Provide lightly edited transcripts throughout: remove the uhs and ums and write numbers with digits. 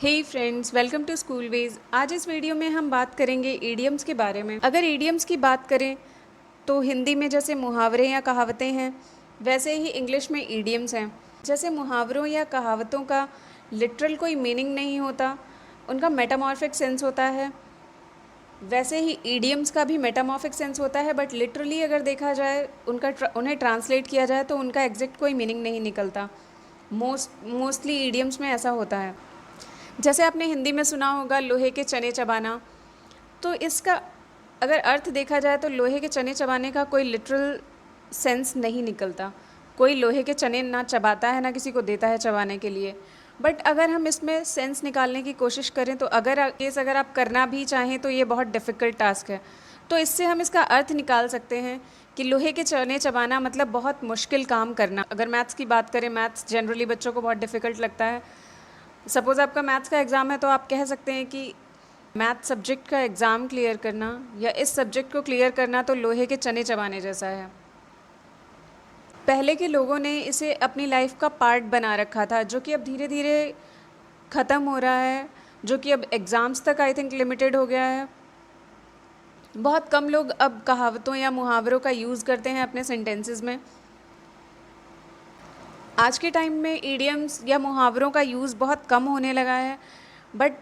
Hey friends, welcome to school ways. आज इस video में हम बात करेंगे ईडियम्स के बारे में। अगर ईडियम्स की बात करें तो हिंदी में जैसे मुहावरे या कहावतें हैं, वैसे ही इंग्लिश में ईडियम्स हैं। जैसे मुहावरों या कहावतों का लिटरल कोई मीनिंग नहीं होता, उनका मेटामॉर्फिक सेंस होता है। वैसे ही ईडियम्स का भी मेटामॉर्फिक सेंस होता है, बट लिटरली अगर देखा जाए उन्हें ट्रांसलेट किया जाए तो उनका एग्जैक्ट कोई मीनिंग नहीं निकलता। मोस्टली ईडियम्स में ऐसा होता है। जैसे आपने हिंदी में सुना होगा लोहे के चने चबाना, तो इसका अगर अर्थ देखा जाए तो लोहे के चने चबाने का कोई लिटरल सेंस नहीं निकलता। कोई लोहे के चने ना चबाता है, ना किसी को देता है चबाने के लिए। बट अगर हम इसमें सेंस निकालने की कोशिश करें तो अगर आप करना भी चाहें तो ये बहुत डिफ़िकल्ट टास्क है। तो इससे हम इसका अर्थ निकाल सकते हैं कि लोहे के चने चबाना मतलब बहुत मुश्किल काम करना। अगर मैथ्स की बात करें, मैथ्स जनरली बच्चों को बहुत डिफ़िकल्ट लगता है। सपोज़ आपका मैथ्स का एग्ज़ाम है तो आप कह सकते हैं कि मैथ सब्जेक्ट का एग्ज़ाम क्लियर करना या इस सब्जेक्ट को क्लियर करना तो लोहे के चने चबाने जैसा है। पहले के लोगों ने इसे अपनी लाइफ का पार्ट बना रखा था, जो कि अब धीरे धीरे ख़त्म हो रहा है, जो कि अब एग्ज़ाम्स तक आई थिंक लिमिटेड हो गया है। बहुत कम लोग अब कहावतों या मुहावरों का यूज़ करते हैं अपने सेंटेंसेस में। आज के टाइम में ईडियम्स या मुहावरों का यूज़ बहुत कम होने लगा है, but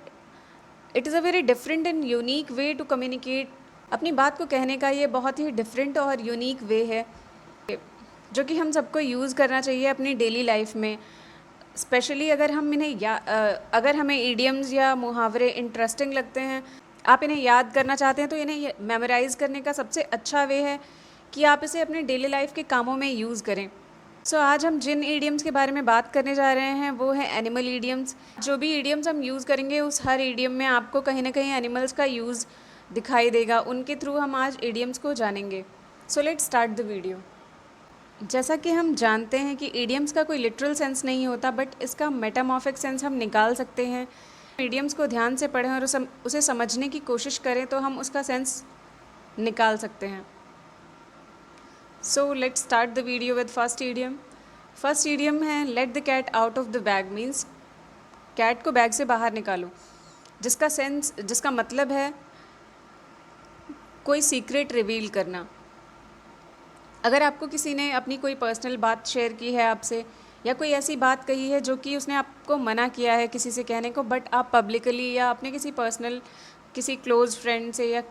it is a very different and unique way to communicate. अपनी बात को कहने का ये बहुत ही डिफरेंट और यूनिक वे है, जो कि हम सबको यूज़ करना चाहिए अपनी डेली लाइफ में। स्पेशली अगर अगर हमें ईडियम्स या मुहावरे इंटरेस्टिंग लगते हैं, आप इन्हें याद करना चाहते हैं, तो इन्हें मेमोराइज़ करने का सबसे अच्छा वे है कि आप इसे अपने डेली लाइफ के कामों में यूज़ करें। आज हम जिन ईडियम्स के बारे में बात करने जा रहे हैं वो है एनिमल ईडियम्स। जो भी ईडियम्स हम यूज़ करेंगे उस हर ईडियम में आपको कहीं ना कहीं एनिमल्स का यूज़ दिखाई देगा। उनके थ्रू हम आज ईडियम्स को जानेंगे। सो लेट्स स्टार्ट द वीडियो। जैसा कि हम जानते हैं कि ईडियम्स का कोई लिटरल सेंस नहीं होता, बट इसका मेटामॉर्फिक सेंस हम निकाल सकते हैं। ईडियम्स को ध्यान से पढ़ें और उसे समझने की कोशिश करें तो हम उसका सेंस निकाल सकते हैं। So let's start the video with first idiom. First idiom है let the cat out of the bag. Means cat को बैग से बाहर निकालो, जिसका मतलब है कोई सीक्रेट रिवील करना। अगर आपको किसी ने अपनी कोई पर्सनल बात शेयर की है आपसे, या कोई ऐसी बात कही है जो कि उसने आपको मना किया है किसी से कहने को, बट आप पब्लिकली या अपने किसी क्लोज़ फ्रेंड से या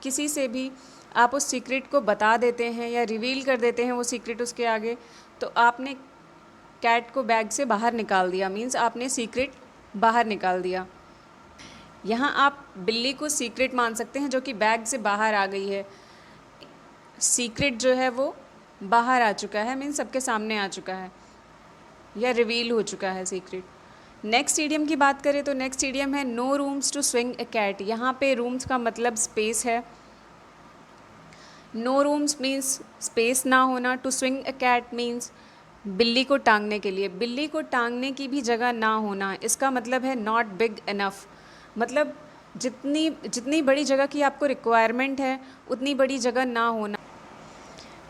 किसी से भी आप उस सीक्रेट को बता देते हैं या रिवील कर देते हैं वो सीक्रेट उसके आगे, तो आपने कैट को बैग से बाहर निकाल दिया। मीन्स आपने सीक्रेट बाहर निकाल दिया। यहाँ आप बिल्ली को सीक्रेट मान सकते हैं जो कि बैग से बाहर आ गई है। सीक्रेट जो है वो बाहर आ चुका है, मीन्स सबके सामने आ चुका है या रिवील हो चुका है सीक्रेट। नेक्स्ट ईडियम की बात करें तो नेक्स्ट ईडियम है no rooms to swing a cat. यहाँ पे रूम्स का मतलब स्पेस है। नो रूम्स मीन्स स्पेस ना होना। To swing a cat means बिल्ली को टांगने के लिए, बिल्ली को टांगने की भी जगह ना होना। इसका मतलब है नॉट बिग इनफ। मतलब जितनी बड़ी जगह की आपको रिक्वायरमेंट है उतनी बड़ी जगह ना होना।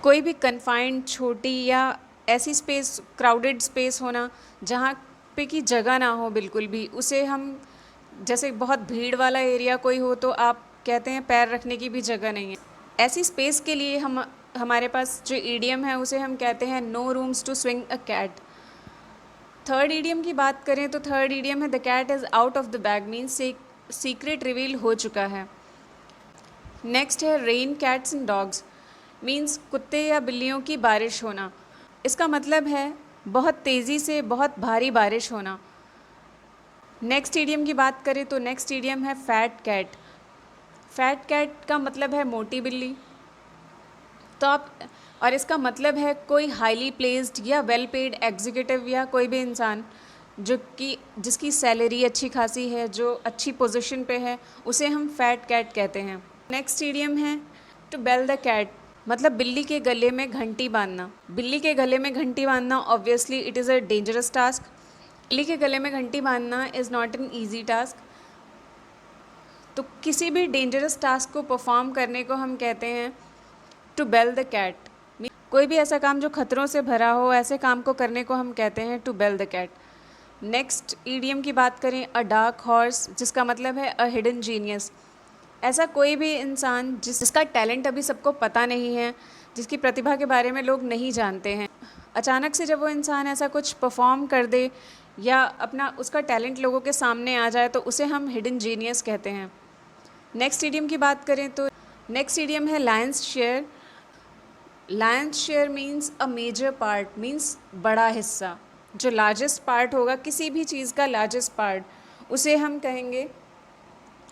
कोई भी कन्फाइंड छोटी या ऐसी स्पेस, क्राउडेड स्पेस होना जहाँ पे की जगह ना हो बिल्कुल भी, उसे हम, जैसे बहुत भीड़ वाला एरिया कोई हो तो आप कहते हैं पैर रखने की भी जगह नहीं है। ऐसी स्पेस के लिए हमारे पास जो ईडियम है उसे हम कहते हैं no rooms to swing a cat. Third idiom की बात करें तो थर्ड ईडियम है the cat is out of the bag. Means secret reveal हो चुका है। नेक्स्ट है rain cats and dogs. Means कुत्ते या बिल्लियों की बारिश होना। इसका मतलब है बहुत तेज़ी से बहुत भारी बारिश होना। नेक्स्ट ईडियम की बात करें तो नेक्स्ट ईडियम है फैट कैट। फैट कैट का मतलब है मोटी बिल्ली। और इसका मतलब है कोई हाईली प्लेस्ड या वेल पेड एग्जीक्यूटिव या कोई भी इंसान जिसकी सैलरी अच्छी खासी है, जो अच्छी पोजीशन पे है, उसे हम फैट कैट कहते हैं। नेक्स्ट ईडियम है टू बेल द कैट। मतलब बिल्ली के गले में घंटी बांधना। बिल्ली के गले में घंटी बांधना obviously it is a dangerous task. बिल्ली के गले में घंटी बांधना is not an easy task. तो किसी भी डेंजरस टास्क को परफॉर्म करने को हम कहते हैं टू बेल द कैट। कोई भी ऐसा काम जो खतरों से भरा हो, ऐसे काम को करने को हम कहते हैं to bell the cat. Next idiom की बात करें, अ डार्क हॉर्स, जिसका मतलब है अ हिडन जीनियस। ऐसा कोई भी इंसान जिसका टैलेंट अभी सबको पता नहीं है, जिसकी प्रतिभा के बारे में लोग नहीं जानते हैं, अचानक से जब वो इंसान ऐसा कुछ परफॉर्म कर दे या अपना उसका टैलेंट लोगों के सामने आ जाए तो उसे हम हिडन जीनियस कहते हैं। नेक्स्ट ईडियम की बात करें तो नेक्स्ट ईडियम है lion's share. Lion's share means a major part, means बड़ा हिस्सा। जो लार्जेस्ट पार्ट होगा किसी भी चीज़ का, लार्जेस्ट पार्ट, उसे हम कहेंगे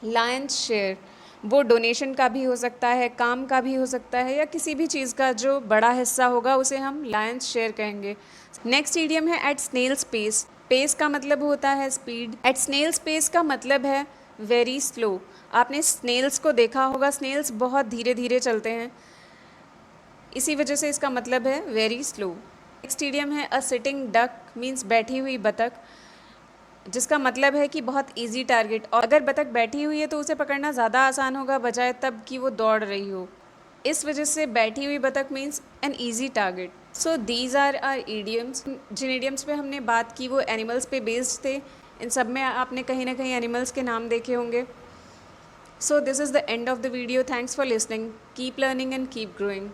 लायंस शेयर। वो डोनेशन का भी हो सकता है, काम का भी हो सकता है, या किसी भी चीज़ का जो बड़ा हिस्सा होगा उसे हम लायंस शेयर कहेंगे। नेक्स्ट ईडियम है एट स्नेल स्पेस। पेस का मतलब होता है स्पीड। एट स्नेल स्पेस का मतलब है वेरी स्लो। आपने स्नेल्स को देखा होगा, स्नेल्स बहुत धीरे धीरे चलते हैं, इसी वजह से इसका मतलब है वेरी स्लो। नेक्स्ट ईडियम है अ सिटिंग डक, मीन्स बैठी हुई बतख, जिसका मतलब है कि बहुत इजी टारगेट। और अगर बतख बैठी हुई है तो उसे पकड़ना ज़्यादा आसान होगा बजाय तब कि वो दौड़ रही हो। इस वजह से बैठी हुई बतख means an easy target. So these are are idioms. जिन ईडियम्स पे हमने बात की वो एनिमल्स पे बेस्ड थे। इन सब में आपने कहीं ना कहीं एनिमल्स के नाम देखे होंगे। So this is the end of the video. Thanks for listening. Keep learning and keep growing.